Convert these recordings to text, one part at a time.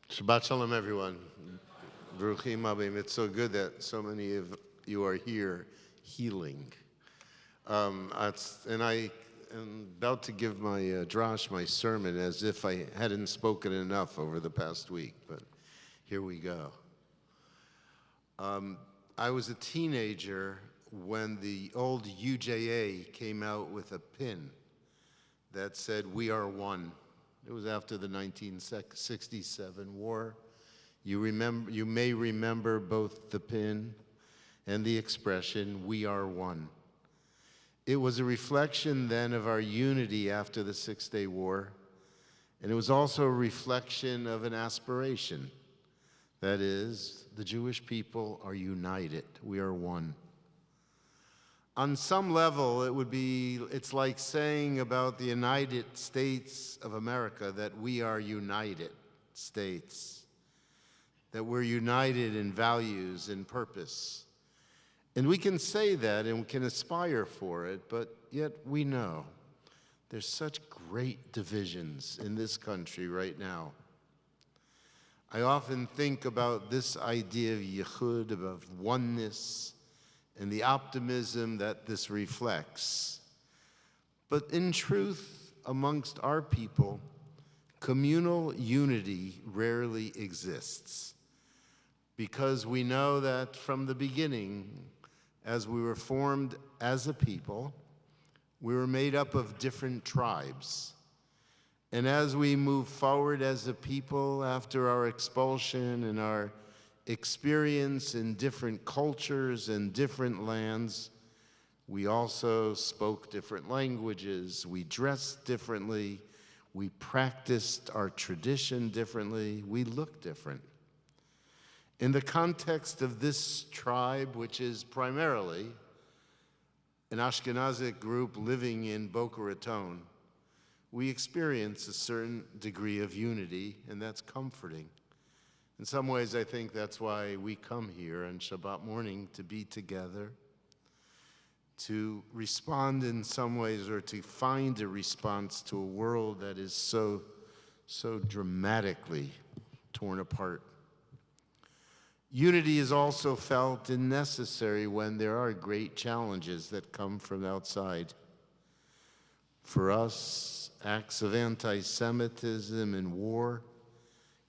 Shabbat Shalom, everyone. Baruchim Abim. It's so good that so many of you are here healing. And I am about to give my drash, my sermon, as if I hadn't spoken enough over the past week, but here we go. I was a teenager when the old UJA came out with a pin that said, "We are one." It was after the 1967 war. You may remember both the pin and the expression, "We are one." It was a reflection then of our unity after the Six-Day War, and it was also a reflection of an aspiration. That is, the Jewish people are united. We are one. On some level, it's like saying about the United States of America that we are United States, that we're united in values and purpose. And we can say that and we can aspire for it, but yet we know there's such great divisions in this country right now. I often think about this idea of yichud, of oneness, and the optimism that this reflects. But in truth, amongst our people, communal unity rarely exists, because we know that from the beginning, as we were formed as a people, we were made up of different tribes. And as we move forward as a people after our expulsion and our experience in different cultures and different lands, we also spoke different languages, we dressed differently, we practiced our tradition differently, we looked different. In the context of this tribe, which is primarily an Ashkenazic group living in Boca Raton, we experience a certain degree of unity, and that's comforting. In some ways, I think that's why we come here on Shabbat morning, to be together, to respond in some ways, or to find a response to a world that is so dramatically torn apart. Unity is also felt and necessary when there are great challenges that come from outside. For us, acts of anti-Semitism and war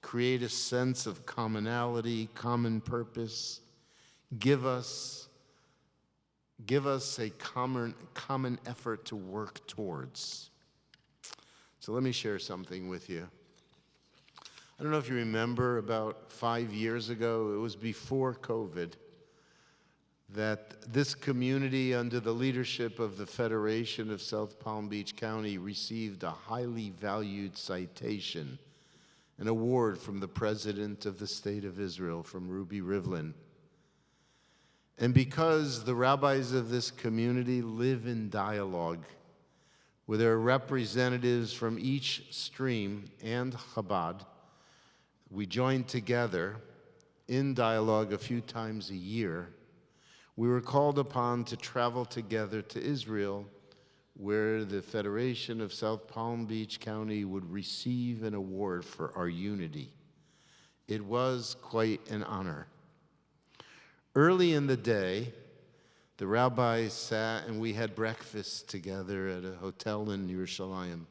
create a sense of commonality, common purpose, give us a common effort to work towards. So let me share something with you. I don't know if you remember, about 5 years ago, it was before COVID, that this community, under the leadership of the Federation of South Palm Beach County, received a highly valued citation, an award from the President of the State of Israel, from Ruby Rivlin. And because the rabbis of this community live in dialogue with their representatives from each stream and Chabad, we joined together in dialogue a few times a year. We were called upon to travel together to Israel, where the Federation of South Palm Beach County would receive an award for our unity. It was quite an honor. Early in the day, the rabbis sat and we had breakfast together at a hotel in Yerushalayim.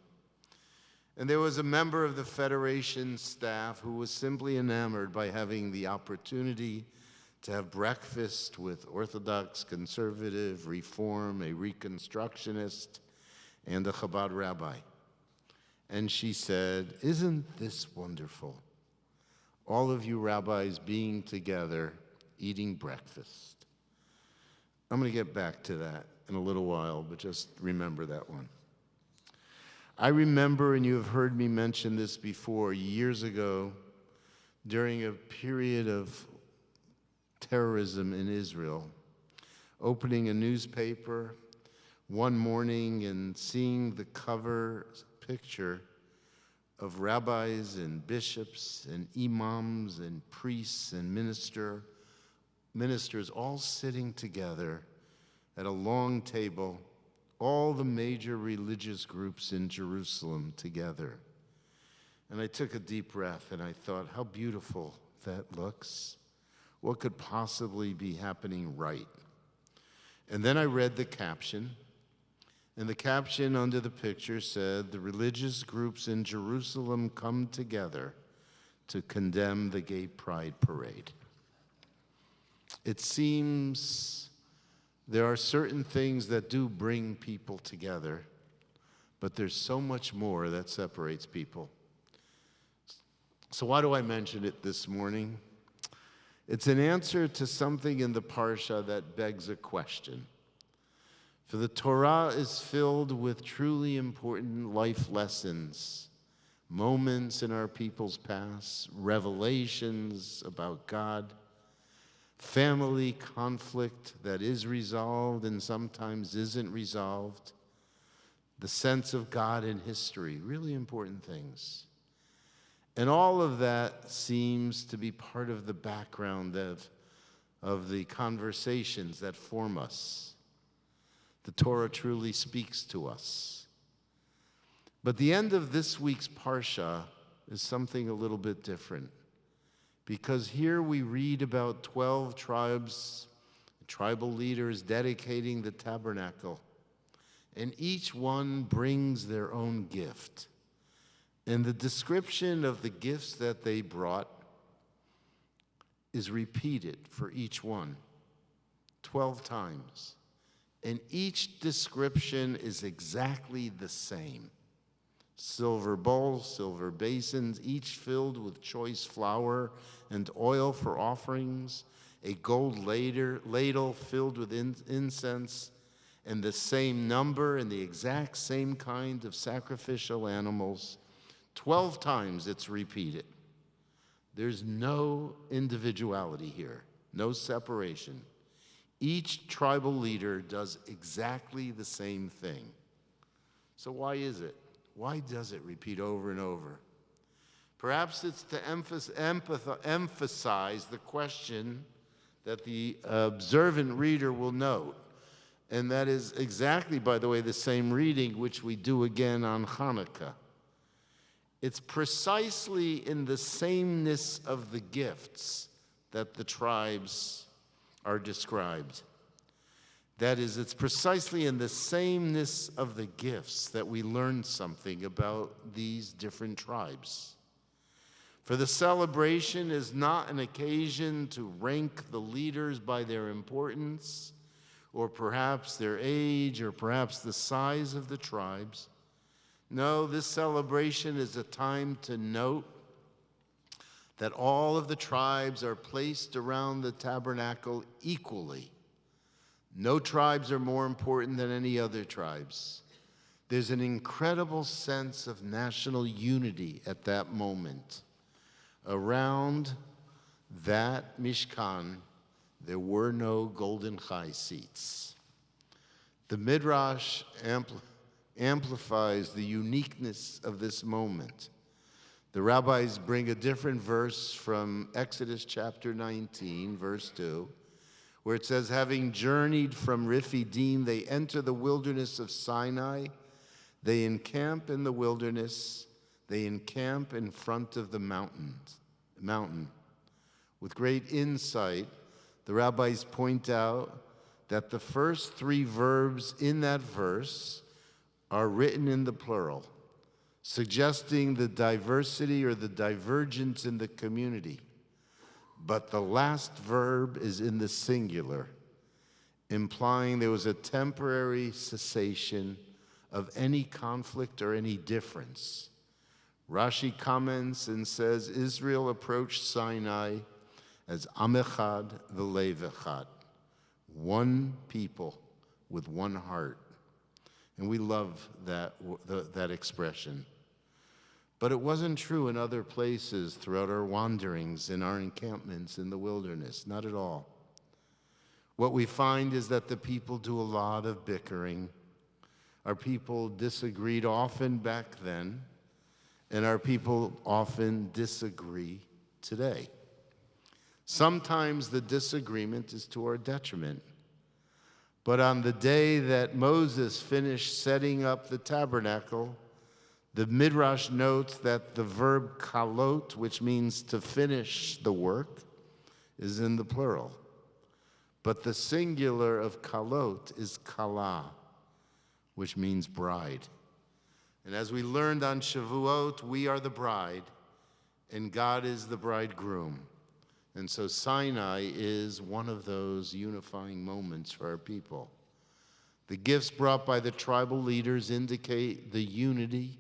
And there was a member of the Federation staff who was simply enamored by having the opportunity to have breakfast with Orthodox, conservative, Reform, a Reconstructionist, and a Chabad rabbi. And she said, "Isn't this wonderful? All of you rabbis being together, eating breakfast." I'm going to get back to that in a little while, but just remember that one. I remember, and you have heard me mention this before, years ago, during a period of terrorism in Israel, opening a newspaper one morning and seeing the cover picture of rabbis and bishops and imams and priests and ministers all sitting together at a long table, all the major religious groups in Jerusalem together. And I took a deep breath and I thought, how beautiful that looks. What could possibly be happening right? And then I read the caption, and the caption under the picture said, the religious groups in Jerusalem come together to condemn the gay pride parade. It seems there are certain things that do bring people together, but there's so much more that separates people. So why do I mention it this morning? It's an answer to something in the Parsha that begs a question. For the Torah is filled with truly important life lessons, moments in our people's past, revelations about God, family conflict that is resolved and sometimes isn't resolved, the sense of God in history, really important things. And all of that seems to be part of the background of the conversations that form us. The Torah truly speaks to us. But the end of this week's Parsha is something a little bit different, because here we read about 12 tribes, tribal leaders dedicating the tabernacle, and each one brings their own gift. And the description of the gifts that they brought is repeated for each one 12 times. And each description is exactly the same. Silver bowls, silver basins, each filled with choice flour and oil for offerings, a gold ladle filled with incense, and the same number and the exact same kind of sacrificial animals. 12 times it's repeated. There's no individuality here, no separation. Each tribal leader does exactly the same thing. So why is it? Why does it repeat over and over? Perhaps it's to emphasize the question that the observant reader will note, and that is exactly, by the way, the same reading which we do again on Hanukkah. It's precisely in the sameness of the gifts that the tribes are described. That is, it's precisely in the sameness of the gifts that we learn something about these different tribes. For the celebration is not an occasion to rank the leaders by their importance, or perhaps their age, or perhaps the size of the tribes. No, this celebration is a time to note that all of the tribes are placed around the tabernacle equally. No tribes are more important than any other tribes. There's an incredible sense of national unity at that moment. Around that Mishkan, there were no golden chai seats. The Midrash amplifies the uniqueness of this moment. The rabbis bring a different verse from Exodus chapter 19, verse 2, where it says, having journeyed from Rephidim, they enter the wilderness of Sinai. They encamp in the wilderness. They encamp in front of the mountain. With great insight, the rabbis point out that the first three verbs in that verse are written in the plural, suggesting the diversity or the divergence in the community. But the last verb is in the singular, implying there was a temporary cessation of any conflict or any difference. Rashi comments and says, Israel approached Sinai as Am Echad v'Lev Echad, one people with one heart. And we love that expression. But it wasn't true in other places throughout our wanderings, in our encampments in the wilderness, not at all. What we find is that the people do a lot of bickering. Our people disagreed often back then, and our people often disagree today. Sometimes the disagreement is to our detriment. But on the day that Moses finished setting up the tabernacle, The Midrash notes that the verb kalot, which means to finish the work, is in the plural. But the singular of kalot is kala, which means bride. And as we learned on Shavuot, we are the bride, and God is the bridegroom. And so Sinai is one of those unifying moments for our people. The gifts brought by the tribal leaders indicate the unity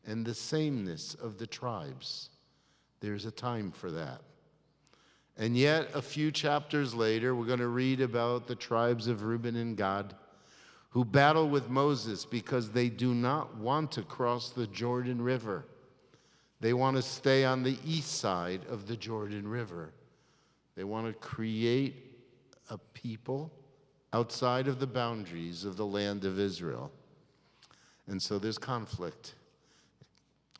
and the sameness of the tribes. There's a time for that. And yet, a few chapters later, we're going to read about the tribes of Reuben and Gad, who battle with Moses because they do not want to cross the Jordan River. They want to stay on the east side of the Jordan River. They want to create a people outside of the boundaries of the land of Israel. And so there's conflict.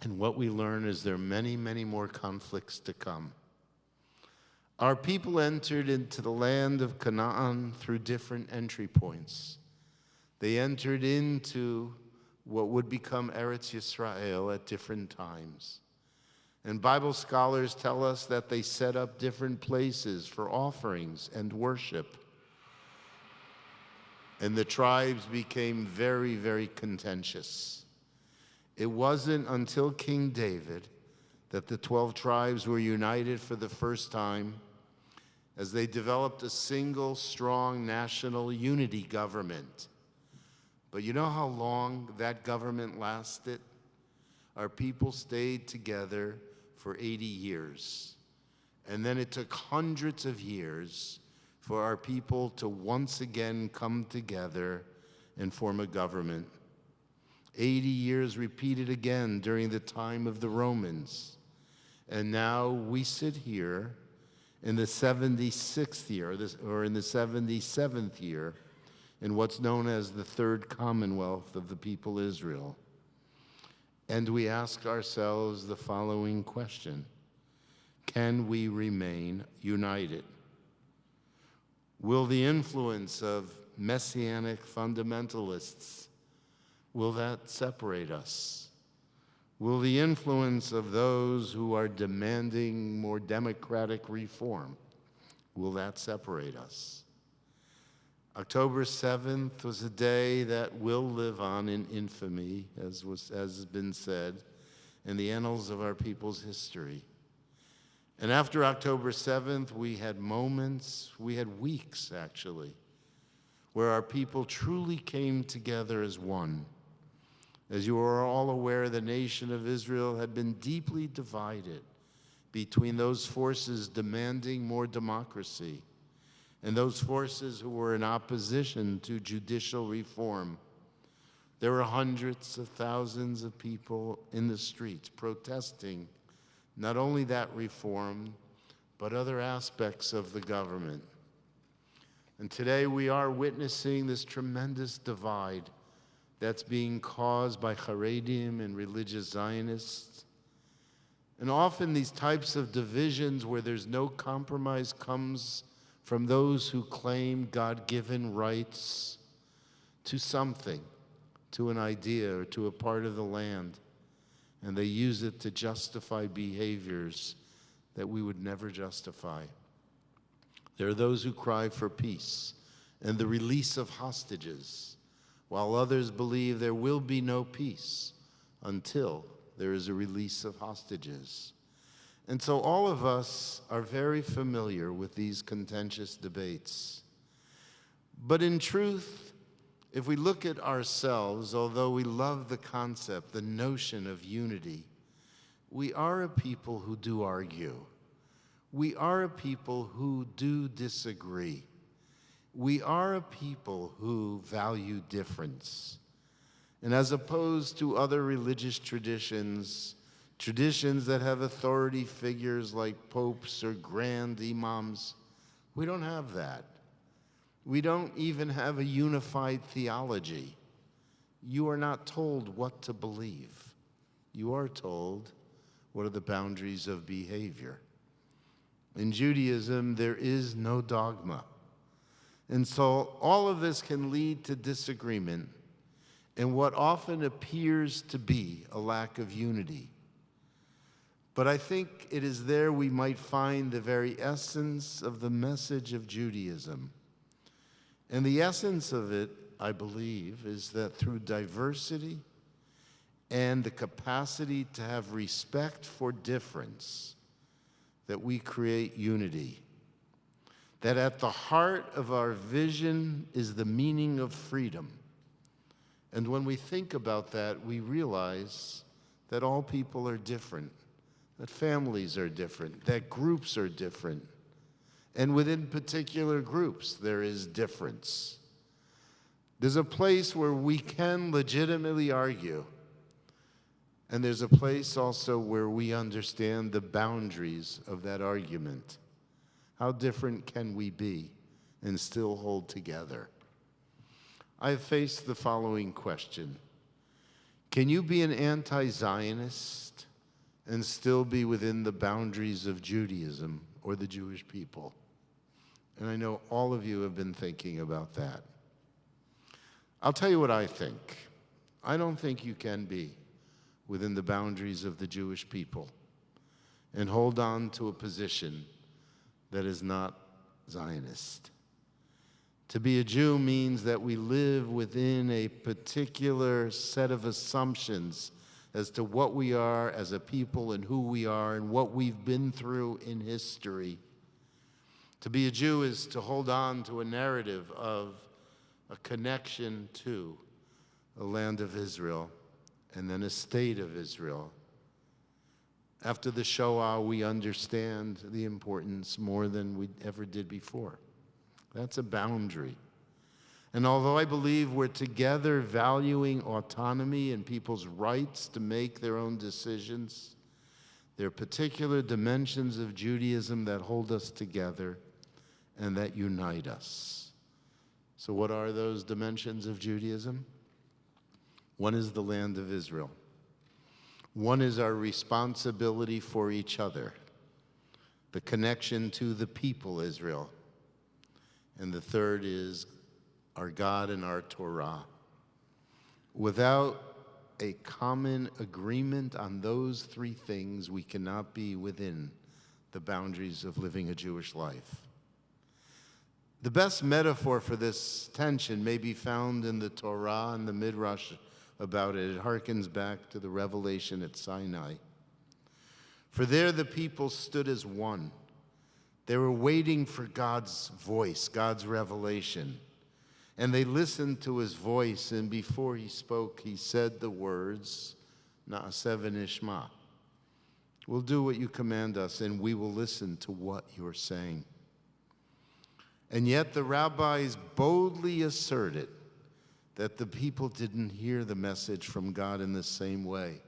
And what we learn is there are many, many more conflicts to come. Our people entered into the land of Canaan through different entry points. They entered into what would become Eretz Yisrael at different times. And Bible scholars tell us that they set up different places for offerings and worship. And the tribes became very, very contentious. It wasn't until King David that the 12 tribes were united for the first time as they developed a single, strong national unity government. But you know how long that government lasted? Our people stayed together for 80 years. And then it took hundreds of years for our people to once again come together and form a government. 80 years repeated again during the time of the Romans. And now we sit here in the 76th year, or in the 77th year, in what's known as the Third Commonwealth of the people Israel. And we ask ourselves the following question: can we remain united? Will the influence of messianic fundamentalists, will that separate us? Will the influence of those who are demanding more democratic reform, will that separate us? October 7th was a day that will live on in infamy, as has been said, in the annals of our people's history. And after October 7th, we had moments, we had weeks actually, where our people truly came together as one. As you are all aware, the nation of Israel had been deeply divided between those forces demanding more democracy and those forces who were in opposition to judicial reform. There were hundreds of thousands of people in the streets protesting not only that reform, but other aspects of the government. And today we are witnessing this tremendous divide that's being caused by Haredim and religious Zionists. And often these types of divisions where there's no compromise comes from those who claim God-given rights to something, to an idea or to a part of the land. And they use it to justify behaviors that we would never justify. There are those who cry for peace and the release of hostages, while others believe there will be no peace until there is a release of hostages. And so all of us are very familiar with these contentious debates. But in truth, if we look at ourselves, although we love the concept, the notion of unity, we are a people who do argue. We are a people who do disagree. We are a people who value difference. And as opposed to other religious traditions, traditions that have authority figures like popes or grand imams, we don't have that. We don't even have a unified theology. You are not told what to believe. You are told what are the boundaries of behavior. In Judaism, there is no dogma. And so all of this can lead to disagreement. and what often appears to be a lack of unity. But I think it is there we might find the very essence of the message of Judaism. And the essence of it, I believe, is that through diversity and the capacity to have respect for difference, that we create unity. That at the heart of our vision is the meaning of freedom. And when we think about that, we realize that all people are different, that families are different, that groups are different. And within particular groups, there is difference. There's a place where we can legitimately argue. And there's a place also where we understand the boundaries of that argument. How different can we be and still hold together? I've faced the following question. Can you be an anti-Zionist and still be within the boundaries of Judaism or the Jewish people? And I know all of you have been thinking about that. I'll tell you what I think. I don't think you can be within the boundaries of the Jewish people and hold on to a position that is not Zionist. To be a Jew means that we live within a particular set of assumptions as to what we are as a people and who we are and what we've been through in history. To be a Jew is to hold on to a narrative of a connection to a land of Israel and then a state of Israel. After the Shoah, we understand the importance more than we ever did before. That's a boundary. And although I believe we're together valuing autonomy and people's rights to make their own decisions, there are particular dimensions of Judaism that hold us together and that unite us. So what are those dimensions of Judaism? One is the land of Israel. One is our responsibility for each other, the connection to the people Israel. And the third is our God and our Torah. Without a common agreement on those three things, we cannot be within the boundaries of living a Jewish life. The best metaphor for this tension may be found in the Torah and the Midrash about it. It harkens back to the revelation at Sinai. For there the people stood as one. They were waiting for God's voice, God's revelation. And they listened to his voice, and before he spoke, he said the words, Na'aseh v'nishma. We'll do what you command us, and we will listen to what you're saying. And yet the rabbis boldly asserted that the people didn't hear the message from God in the same way,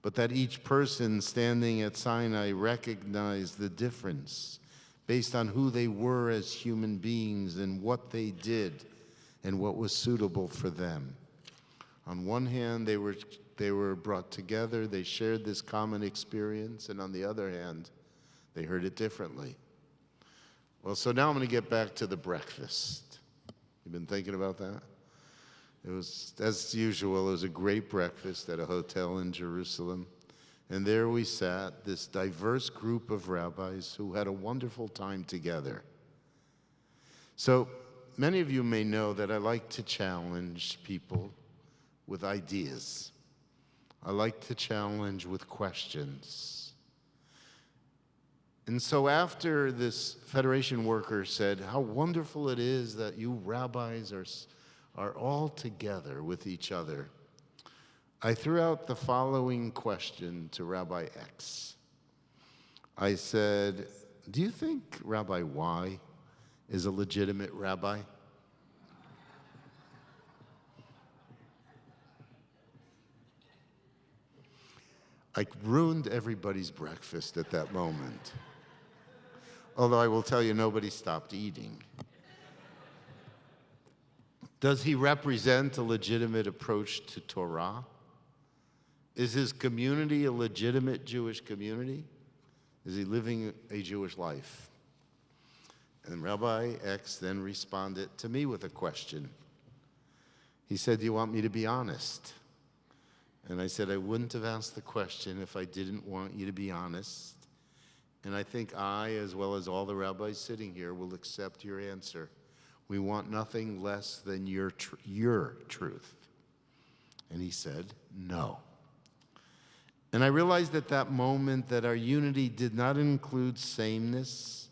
but that each person standing at Sinai recognized the difference based on who they were as human beings and what they did and what was suitable for them. On one hand, they were brought together, they shared this common experience, and on the other hand, they heard it differently. Well, so now I'm going to get back to the breakfast. You've been thinking about that? It was, as usual, it was a great breakfast at a hotel in Jerusalem. And there we sat, this diverse group of rabbis who had a wonderful time together. So many of you may know that I like to challenge people with ideas. I like to challenge with questions. And so after this Federation worker said, how wonderful it is that you rabbis are all together with each other, I threw out the following question to Rabbi X. I said, do you think Rabbi Y is a legitimate rabbi? I ruined everybody's breakfast at that moment. Although I will tell you, nobody stopped eating. Does he represent a legitimate approach to Torah? Is his community a legitimate Jewish community? Is he living a Jewish life? And Rabbi X then responded to me with a question. He said, "Do you want me to be honest?" And I said, "I wouldn't have asked the question if I didn't want you to be honest. And I think I, as well as all the rabbis sitting here, will accept your answer. We want nothing less than your truth." And he said, "No." And I realized at that moment that our unity did not include sameness.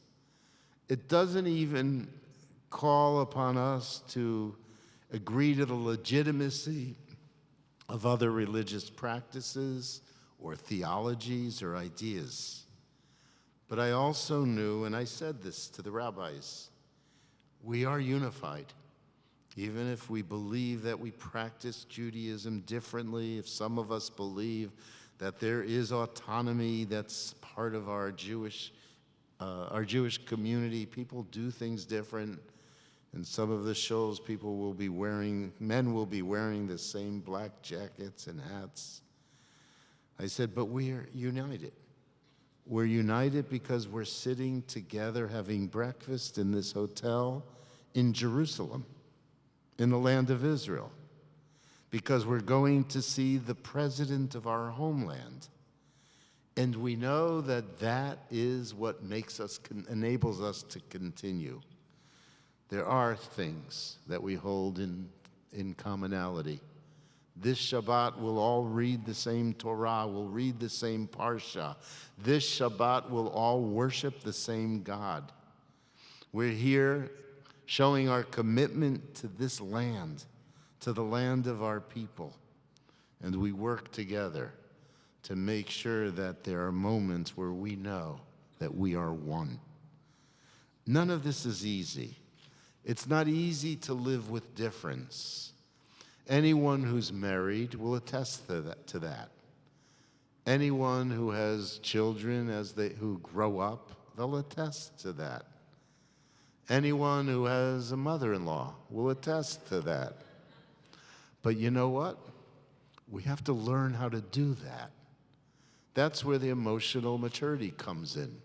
It doesn't even call upon us to agree to the legitimacy of other religious practices or theologies or ideas. But I also knew, and I said this to the rabbis, we are unified. Even if we believe that we practice Judaism differently, if some of us believe that there is autonomy that's part of our Jewish community, people do things different. In some of the shows, men will be wearing the same black jackets and hats. I said, but we are united. We're united because we're sitting together having breakfast in this hotel in Jerusalem, in the land of Israel, because we're going to see the president of our homeland. And we know that that is what enables us to continue. There are things that we hold in commonality. This Shabbat we'll all read the same Torah, we'll read the same Parsha. This Shabbat we'll all worship the same God. We're here showing our commitment to this land, to the land of our people. And we work together to make sure that there are moments where we know that we are one. None of this is easy. It's not easy to live with difference. Anyone who's married will attest to that. Anyone who has children who grow up, they'll attest to that. Anyone who has a mother-in-law will attest to that. But you know what? We have to learn how to do that. That's where the emotional maturity comes in.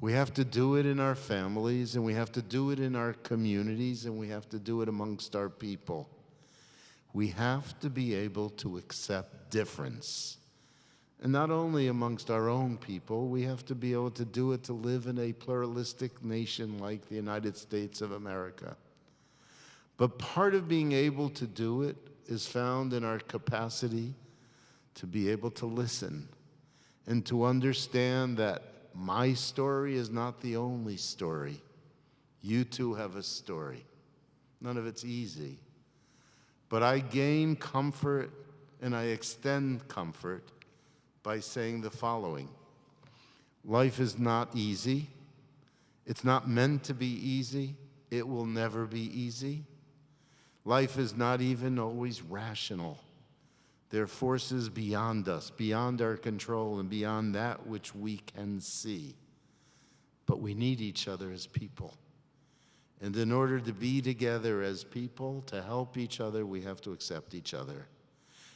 We have to do it in our families, and we have to do it in our communities, and we have to do it amongst our people. We have to be able to accept difference. And not only amongst our own people, we have to be able to do it to live in a pluralistic nation like the United States of America. But part of being able to do it is found in our capacity to be able to listen and to understand that my story is not the only story. You too have a story. None of it's easy. But I gain comfort and I extend comfort by saying the following. Life is not easy. It's not meant to be easy. It will never be easy. Life is not even always rational. There are forces beyond us, beyond our control, and beyond that which we can see. But we need each other as people. And in order to be together as people, to help each other, we have to accept each other.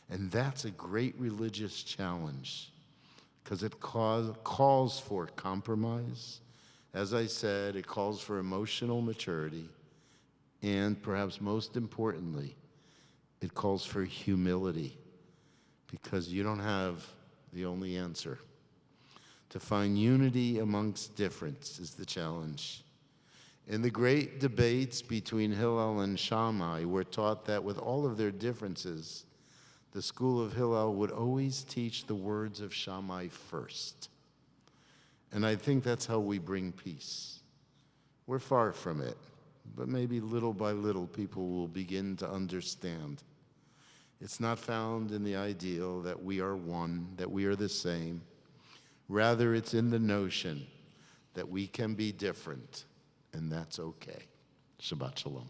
And that's a great religious challenge because it calls for compromise. As I said, it calls for emotional maturity. And perhaps most importantly, it calls for humility because you don't have the only answer. To find unity amongst difference is the challenge. In the great debates between Hillel and Shammai, we're taught that with all of their differences, the school of Hillel would always teach the words of Shammai first. And I think that's how we bring peace. We're far from it, but maybe little by little people will begin to understand. It's not found in the ideal that we are one, that we are the same. Rather, it's in the notion that we can be different, and that's okay. Shabbat Shalom.